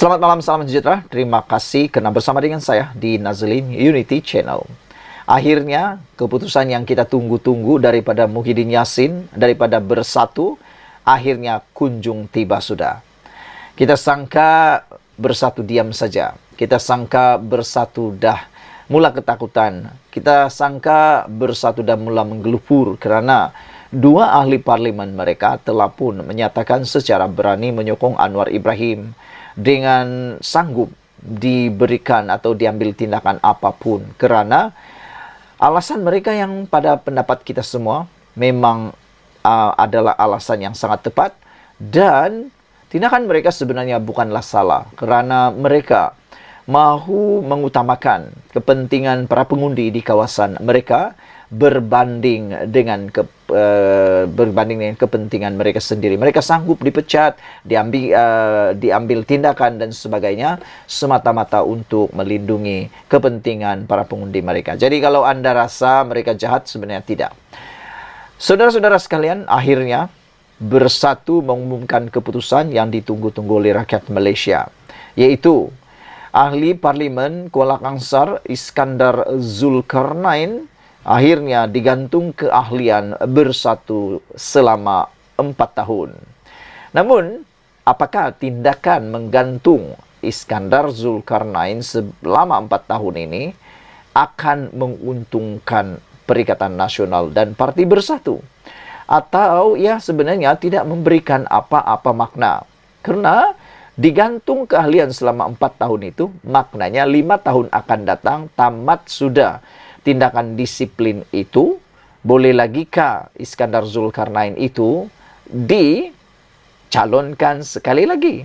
Selamat malam, salam sejahtera. Terima kasih karena bersama dengan saya di Nazlin Unity Channel. Akhirnya, keputusan yang kita tunggu-tunggu daripada Muhyiddin Yassin, daripada Bersatu, akhirnya kunjung tiba sudah. Kita sangka Bersatu diam saja. Kita sangka Bersatu dah mula ketakutan. Kita sangka Bersatu dah mula menggelupur kerana dua ahli parlimen mereka telah pun menyatakan secara berani menyokong Anwar Ibrahim dengan sanggup diberikan atau diambil tindakan apapun kerana alasan mereka yang pada pendapat kita semua memang adalah alasan yang sangat tepat dan tindakan mereka sebenarnya bukanlah salah kerana mereka mahu mengutamakan kepentingan para pengundi di kawasan mereka berbanding dengan kepentingan mereka sendiri. Mereka sanggup dipecat, diambil tindakan dan sebagainya semata-mata untuk melindungi kepentingan para pengundi mereka. Jadi kalau anda rasa mereka jahat, sebenarnya tidak. Saudara-saudara sekalian, akhirnya Bersatu mengumumkan keputusan yang ditunggu-tunggu oleh rakyat Malaysia, yaitu ahli parlimen Kuala Kangsar Iskandar Zulkarnain akhirnya digantung keahlian Bersatu selama 4 tahun. Namun, apakah tindakan menggantung Iskandar Zulkarnain selama 4 tahun ini akan menguntungkan Perikatan Nasional dan Parti Bersatu? Atau ya sebenarnya tidak memberikan apa-apa makna? Kerana digantung keahlian selama 4 tahun itu, maknanya 5 tahun akan datang tamat sudah tindakan disiplin itu. Boleh lagikah Iskandar Zulkarnain itu dicalonkan sekali lagi?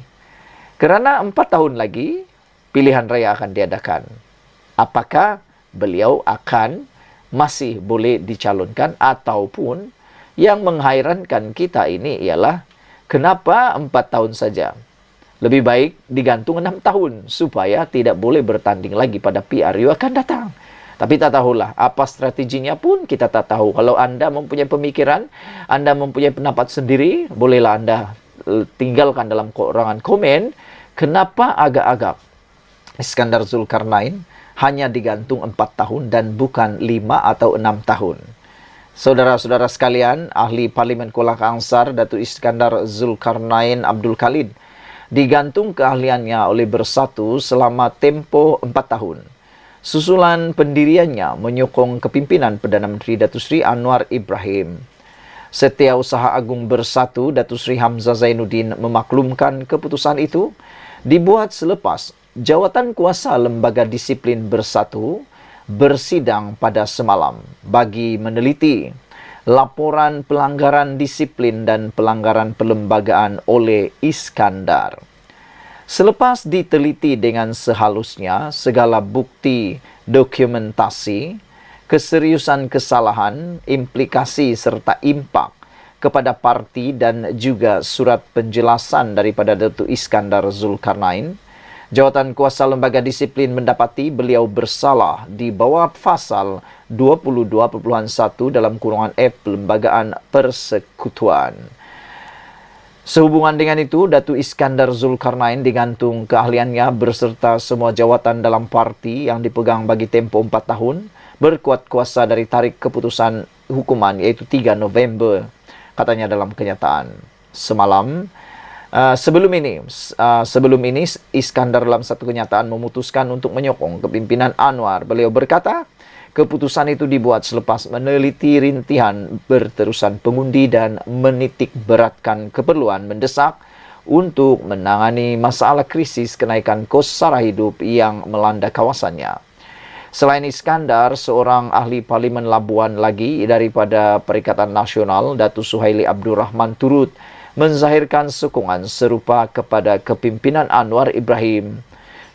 Kerana 4 tahun lagi pilihan raya akan diadakan. Apakah beliau akan masih boleh dicalonkan? Ataupun yang menghairankan kita ini ialah kenapa 4 tahun saja? Lebih baik digantung 6 tahun supaya tidak boleh bertanding lagi pada PRU akan datang. Tapi tak tahulah apa strateginya pun kita tak tahu. Kalau anda mempunyai pemikiran, anda mempunyai pendapat sendiri, bolehlah anda tinggalkan dalam ruangan komen. Kenapa agak-agak Iskandar Zulkarnain hanya digantung 4 tahun dan bukan 5 atau 6 tahun? Saudara-saudara sekalian, ahli Parlimen Kuala Kangsar Datuk Iskandar Zulkarnain Abdul Khalid digantung keahliannya oleh Bersatu selama tempoh 4 tahun. Susulan pendiriannya menyokong kepimpinan Perdana Menteri Datuk Seri Anwar Ibrahim. Setiausaha Agung Bersatu Datuk Seri Hamzah Zainuddin memaklumkan keputusan itu dibuat selepas Jawatan Kuasa Lembaga Disiplin Bersatu bersidang pada semalam bagi meneliti laporan pelanggaran disiplin dan pelanggaran perlembagaan oleh Iskandar. Selepas diteliti dengan sehalusnya segala bukti dokumentasi, keseriusan kesalahan, implikasi serta impak kepada parti dan juga surat penjelasan daripada Datuk Iskandar Zulkarnain, Jawatan Kuasa Lembaga Disiplin mendapati beliau bersalah di bawah pasal 22.1 dalam kurungan F Perlembagaan Persekutuan. Sehubungan dengan itu, Datuk Iskandar Zulkarnain digantung keahliannya berserta semua jawatan dalam parti yang dipegang bagi tempoh 4 tahun, berkuat kuasa dari tarikh keputusan hukuman iaitu 3 November, katanya dalam kenyataan. Sebelum ini Iskandar dalam satu kenyataan memutuskan untuk menyokong kepimpinan Anwar. Beliau berkata, keputusan itu dibuat selepas meneliti rintihan berterusan pengundi dan menitik beratkan keperluan mendesak untuk menangani masalah krisis kenaikan kos sara hidup yang melanda kawasannya. Selain Iskandar, seorang ahli Parlimen Labuan lagi daripada Perikatan Nasional, Datuk Suhaili Abdul Rahman turut menzahirkan sokongan serupa kepada kepimpinan Anwar Ibrahim.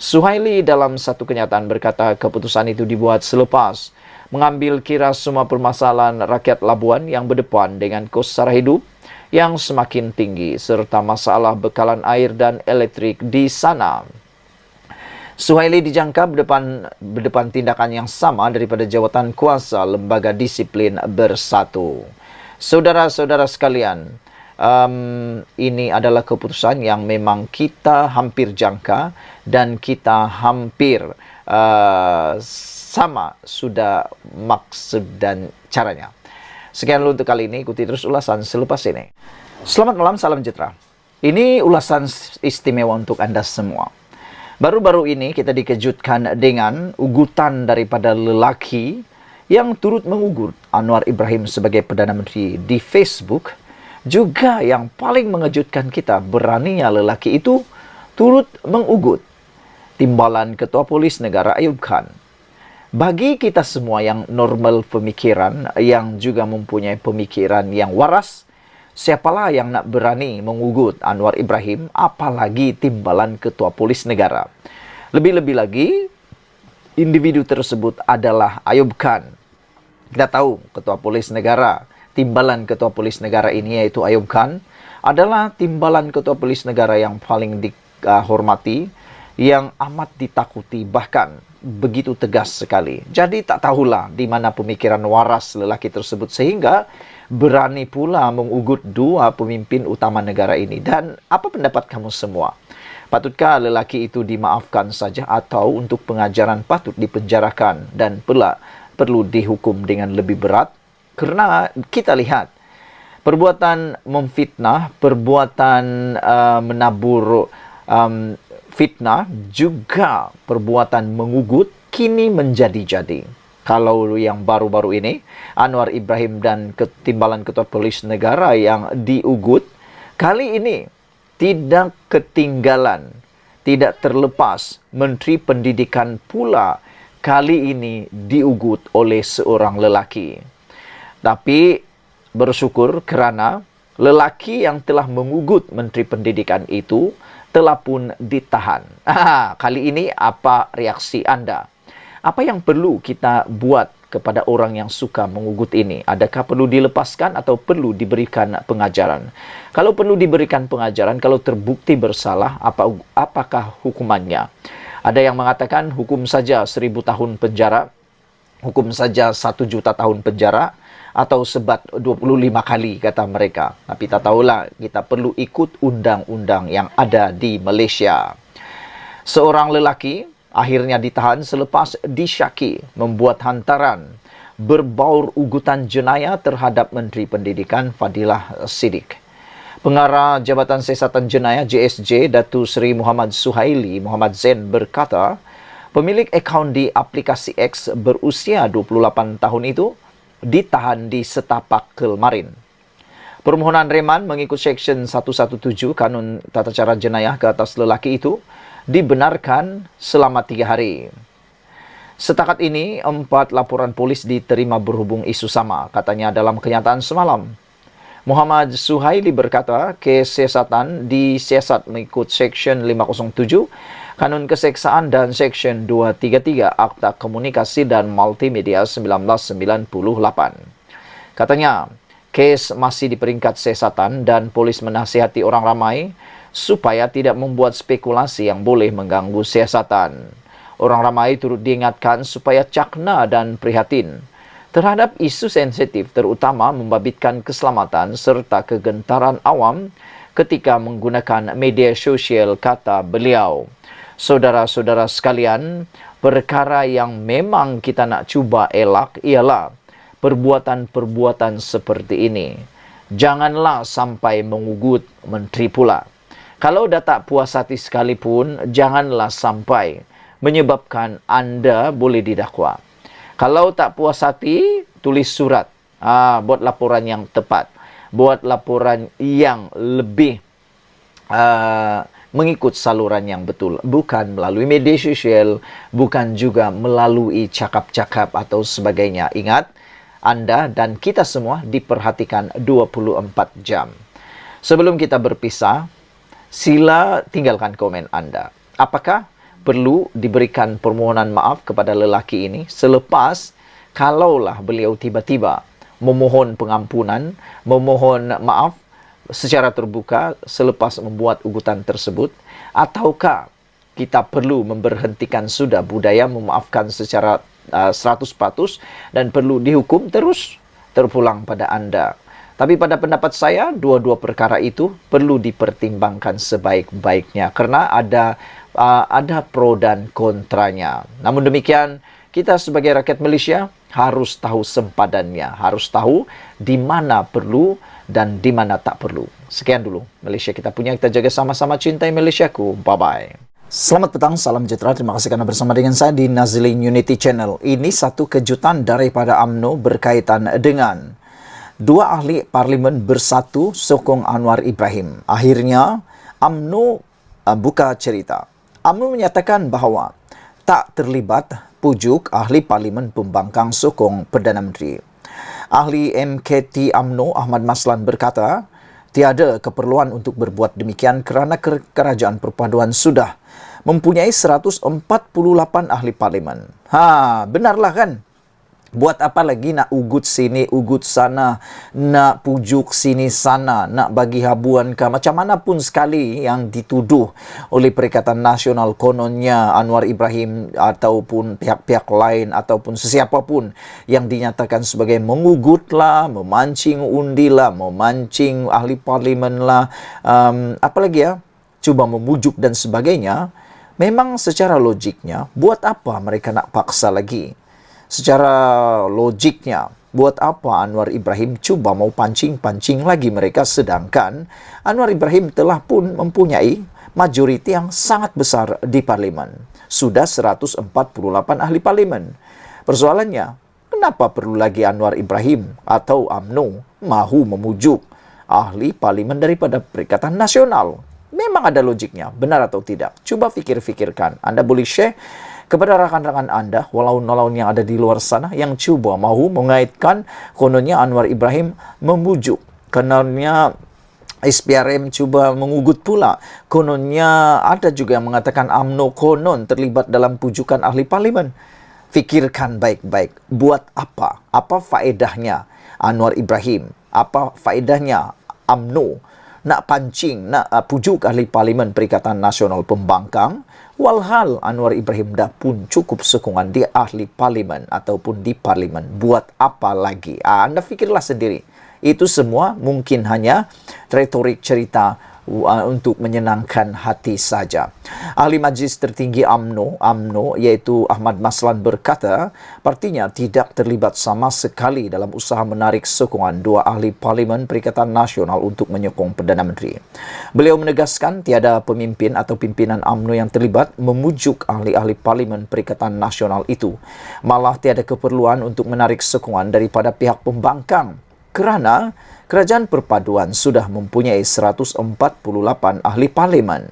Suhaili dalam satu kenyataan berkata keputusan itu dibuat selepas mengambil kira semua permasalahan rakyat Labuan yang berdepan dengan kos sara hidup yang semakin tinggi serta masalah bekalan air dan elektrik di sana. Suhaili dijangka berdepan tindakan yang sama daripada Jawatan Kuasa Lembaga Disiplin Bersatu. Saudara-saudara sekalian, ini adalah keputusan yang memang kita hampir jangka dan kita hampir sama sudah maksud dan caranya. Sekian dulu untuk kali ini, ikuti terus ulasan selepas ini. Selamat malam, salam sejahtera. Ini ulasan istimewa untuk Anda semua. Baru-baru ini kita dikejutkan dengan ugutan daripada lelaki yang turut mengugut Anwar Ibrahim sebagai Perdana Menteri di Facebook. Juga yang paling mengejutkan kita, beraninya lelaki itu turut mengugut timbalan Ketua Polis Negara Ayub Khan. Bagi kita semua yang normal pemikiran, yang juga mempunyai pemikiran yang waras, siapalah yang nak berani mengugut Anwar Ibrahim, apalagi timbalan Ketua Polis Negara. Lebih-lebih lagi, individu tersebut adalah Ayub Khan. Kita tahu Ketua Polis Negara, timbalan Ketua Polis Negara ini yaitu Ayub Khan, adalah timbalan Ketua Polis Negara yang paling dihormati, yang amat ditakuti, bahkan begitu tegas sekali. Jadi tak tahulah di mana pemikiran waras lelaki tersebut sehingga berani pula mengugut dua pemimpin utama negara ini. Dan apa pendapat kamu semua? Patutkah lelaki itu dimaafkan saja atau untuk pengajaran patut dipenjarakan dan pula perlu dihukum dengan lebih berat? Karena kita lihat perbuatan memfitnah, perbuatan menabur fitnah, juga perbuatan mengugut kini menjadi-jadi. Kalau yang baru-baru ini, Anwar Ibrahim dan timbalan Ketua Polis Negara yang diugut, kali ini tidak ketinggalan, tidak terlepas, Menteri Pendidikan pula kali ini diugut oleh seorang lelaki. Tapi bersyukur kerana lelaki yang telah mengugut Menteri Pendidikan itu telah pun ditahan. Kali ini apa reaksi Anda? Apa yang perlu kita buat kepada orang yang suka mengugut ini? Adakah perlu dilepaskan atau perlu diberikan pengajaran? Kalau perlu diberikan pengajaran, kalau terbukti bersalah, apakah hukumannya? Ada yang mengatakan hukum saja 1000 tahun penjara, hukum saja 1 juta tahun penjara, atau sebat 25 kali, kata mereka. Tapi tak tahulah, kita perlu ikut undang-undang yang ada di Malaysia. Seorang lelaki akhirnya ditahan selepas disyaki membuat hantaran berbaur ugutan jenayah terhadap Menteri Pendidikan Fadilah Siddiq. Pengarah Jabatan Siasatan Jenayah JSJ, Datuk Seri Muhammad Suhaili Muhammad Zain berkata, pemilik akaun di aplikasi X berusia 28 tahun itu ditahan di setapak Kelmarin. Permohonan reman mengikut Seksyen 117 Kanun Tata Cara Jenayah ke atas lelaki itu dibenarkan selama 3 hari. Setakat ini, 4 laporan polis diterima berhubung isu sama, katanya dalam kenyataan semalam. Muhammad Suhaili berkata, kesiasatan disiasat mengikut Seksyen 507 Kanun Keseksaan dan Seksyen 233 Akta Komunikasi dan Multimedia 1998. Katanya, kes masih di peringkat siasatan dan polis menasihati orang ramai supaya tidak membuat spekulasi yang boleh mengganggu siasatan. Orang ramai turut diingatkan supaya cakna dan prihatin terhadap isu sensitif, terutama membabitkan keselamatan serta kegentaran awam ketika menggunakan media sosial, kata beliau. Saudara-saudara sekalian, perkara yang memang kita nak cuba elak ialah perbuatan-perbuatan seperti ini. Janganlah sampai mengugut menteri pula. Kalau dah tak puas hati sekalipun, janganlah sampai menyebabkan anda boleh didakwa. Kalau tak puas hati, tulis surat. Buat laporan yang tepat. Buat laporan yang lebih mengikut saluran yang betul, bukan melalui media sosial, bukan juga melalui cakap-cakap atau sebagainya. Ingat, anda dan kita semua diperhatikan 24 jam. Sebelum kita berpisah, sila tinggalkan komen anda. Apakah perlu diberikan permohonan maaf kepada lelaki ini selepas kalaulah beliau tiba-tiba memohon pengampunan, memohon maaf secara terbuka selepas membuat ugutan tersebut, ataukah kita perlu memberhentikan sudah budaya memaafkan secara 100% dan perlu dihukum terus terpulang pada anda. Tapi pada pendapat saya, dua-dua perkara itu perlu dipertimbangkan sebaik-baiknya kerana ada pro dan kontranya. Namun demikian, kita sebagai rakyat Malaysia harus tahu sempadannya, harus tahu di mana perlu dan di mana tak perlu. Sekian dulu Malaysia kita punya, kita jaga sama-sama, cintai Malaysiaku. Bye-bye. Selamat petang, salam sejahtera. Terima kasih kerana bersama dengan saya di Nazlin Unity Channel. Ini satu kejutan daripada UMNO berkaitan dengan dua ahli parlimen bersatu sokong Anwar Ibrahim. Akhirnya UMNO buka cerita. UMNO menyatakan bahawa tak terlibat pujuk ahli parlimen pembangkang sokong Perdana Menteri. Ahli MKT UMNO Ahmad Maslan berkata, tiada keperluan untuk berbuat demikian kerana kerajaan perpaduan sudah mempunyai 148 ahli parlimen. Benarlah kan? Buat apa lagi nak ugut sini, ugut sana, nak pujuk sini sana, nak bagi habuan ke macam mana pun sekali yang dituduh oleh Perikatan Nasional kononnya Anwar Ibrahim ataupun pihak-pihak lain ataupun sesiapa pun yang dinyatakan sebagai mengugutlah, memancing undi lah, memancing ahli parlimen lah, apa lagi ya, cuba memujuk dan sebagainya. Memang secara logiknya, buat apa mereka nak paksa lagi? Secara logiknya, buat apa Anwar Ibrahim cuba mau pancing-pancing lagi mereka sedangkan Anwar Ibrahim telah pun mempunyai majoriti yang sangat besar di parlimen. Sudah 148 ahli parlimen. Persoalannya, kenapa perlu lagi Anwar Ibrahim atau UMNO mahu memujuk ahli parlimen daripada Perikatan Nasional? Memang ada logiknya, benar atau tidak? Cuba fikir-fikirkan. Anda boleh share kepada rakan-rakan anda, walaun-walaun yang ada di luar sana, yang cuba mahu mengaitkan kononnya Anwar Ibrahim memujuk. Kononnya SPRM cuba mengugut pula. Kononnya ada juga yang mengatakan UMNO konon terlibat dalam pujukan ahli parlimen. Fikirkan baik-baik. Buat apa? Apa faedahnya Anwar Ibrahim? Apa faedahnya UMNO nak pancing, nak pujuk ahli parlimen Perikatan Nasional Pembangkang, walhal Anwar Ibrahim dah pun cukup sokongan di ahli parlimen ataupun di parlimen. Buat apa lagi? Anda fikirlah sendiri. Itu semua mungkin hanya retorik cerita untuk menyenangkan hati saja. Ahli Majlis Tertinggi UMNO iaitu Ahmad Maslan berkata, partinya tidak terlibat sama sekali dalam usaha menarik sokongan dua ahli parlimen Perikatan Nasional untuk menyokong Perdana Menteri. Beliau menegaskan tiada pemimpin atau pimpinan UMNO yang terlibat memujuk ahli-ahli parlimen Perikatan Nasional itu. Malah tiada keperluan untuk menarik sokongan daripada pihak pembangkang kerana Kerajaan Perpaduan sudah mempunyai 148 ahli parlimen.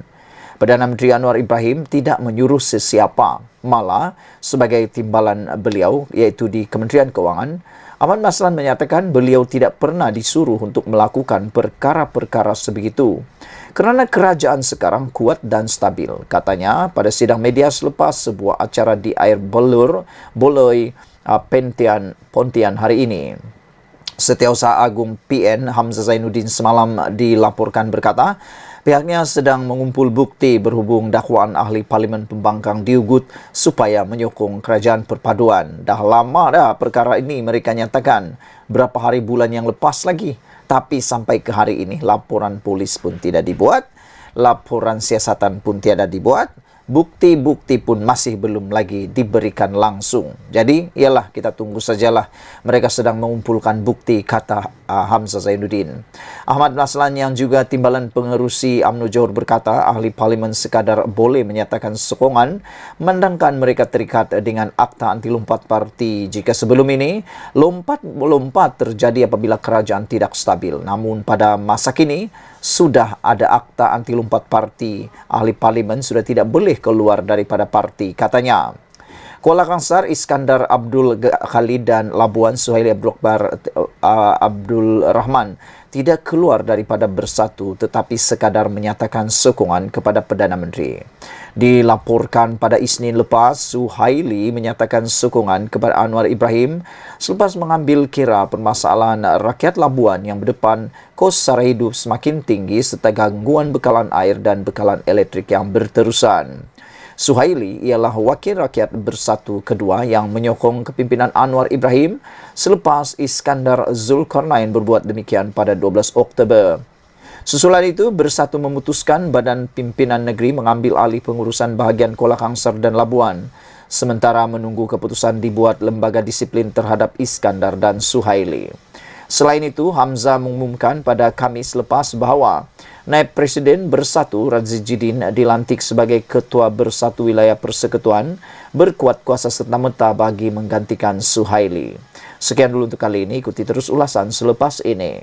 Perdana Menteri Anwar Ibrahim tidak menyuruh sesiapa, malah sebagai timbalan beliau iaitu di Kementerian Kewangan, Ahmad Maslan menyatakan beliau tidak pernah disuruh untuk melakukan perkara-perkara sebegitu. Kerana kerajaan sekarang kuat dan stabil, katanya pada sidang media selepas sebuah acara di Air Boloi Pontian hari ini. Setiausaha Agung PN Hamzah Zainuddin semalam dilaporkan berkata, pihaknya sedang mengumpul bukti berhubung dakwaan ahli parlimen pembangkang diugut supaya menyokong Kerajaan Perpaduan. Dah lama dah perkara ini mereka nyatakan, berapa hari bulan yang lepas lagi. Tapi sampai ke hari ini laporan polis pun tidak dibuat, laporan siasatan pun tiada dibuat, bukti-bukti pun masih belum lagi diberikan langsung. Jadi, ialah kita tunggu sajalah. Mereka sedang mengumpulkan bukti, kata Hamzah Zainuddin. Ahmad Maslan yang juga timbalan pengerusi UMNO Johor berkata, ahli parlimen sekadar boleh menyatakan sokongan memandangkan mereka terikat dengan Akta Anti Lompat Parti jika sebelum ini lompat terjadi apabila kerajaan tidak stabil. Namun pada masa kini sudah ada Akta Anti Lompat Parti, ahli parlimen sudah tidak boleh keluar daripada parti, katanya. Kuala Kangsar, Iskandar Abdul Khalid dan Labuan Suhaili Abdul Rahman tidak keluar daripada bersatu tetapi sekadar menyatakan sokongan kepada Perdana Menteri. Dilaporkan pada Isnin lepas, Suhaili menyatakan sokongan kepada Anwar Ibrahim selepas mengambil kira permasalahan rakyat Labuan yang berdepan kos sara hidup semakin tinggi serta gangguan bekalan air dan bekalan elektrik yang berterusan. Suhaili ialah wakil rakyat bersatu kedua yang menyokong kepimpinan Anwar Ibrahim selepas Iskandar Zulkarnain berbuat demikian pada 12 Oktober. Susulan itu, Bersatu memutuskan Badan Pimpinan Negeri mengambil alih pengurusan bahagian Kuala Kangsar dan Labuan, sementara menunggu keputusan dibuat lembaga disiplin terhadap Iskandar dan Suhaili. Selain itu, Hamzah mengumumkan pada Khamis lepas bahawa Naib Presiden Bersatu Razzie Jidin dilantik sebagai Ketua Bersatu Wilayah Persekutuan berkuat kuasa serta-merta bagi menggantikan Suhaili. Sekian dulu untuk kali ini, ikuti terus ulasan selepas ini.